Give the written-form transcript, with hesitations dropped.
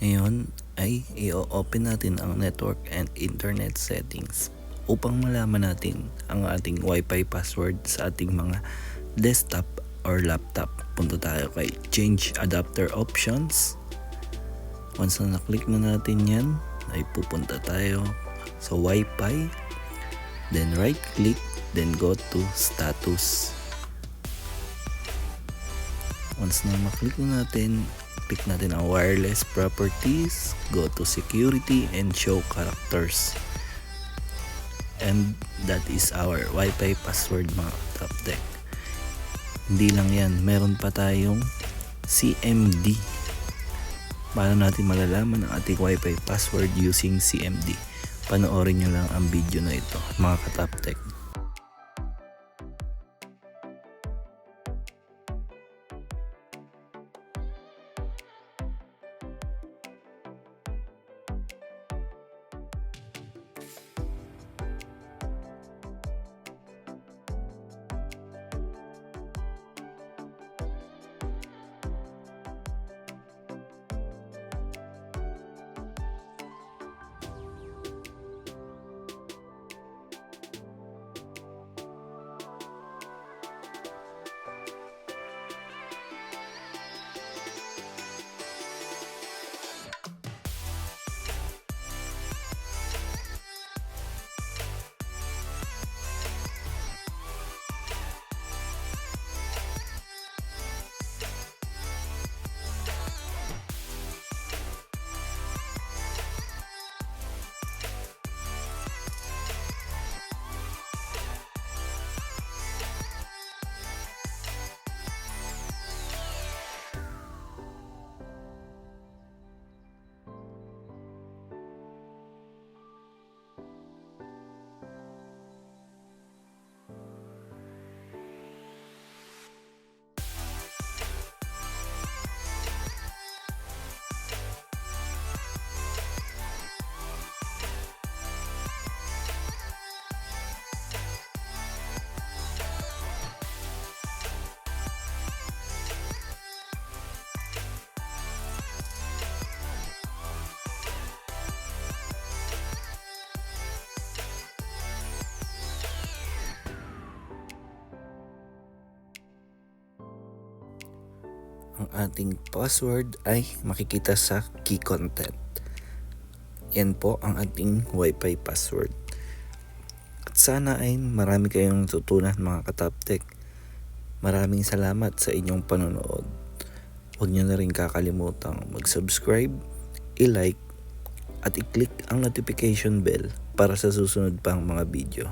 Ngayon ay i-open natin ang network and internet settings upang malaman natin ang ating Wi-Fi password sa ating mga desktop or laptop. Punta tayo kay change adapter options. Once na naklik na natin yan, ay pupunta tayo sa Wi-Fi, then right click, then go to status. Once na maklik na natin, click natin ang wireless properties, go to security and show characters. And that is our Wi-Fi password, mga Top-Tech. Hindi lang yan, meron pa tayong CMD. Paano natin malalaman ang ating Wi-Fi password using CMD? Panoorin nyo lang ang video na ito, mga Top-Tech. Ang ating password ay makikita sa key content. Yan po ang ating Wi-Fi password. At sana ay marami kayong natutunan, mga Top-Tech. Maraming salamat sa inyong panonood. Huwag nyo na rin kakalimutang mag-subscribe, i-like, at i-click ang notification bell para sa susunod pang mga video.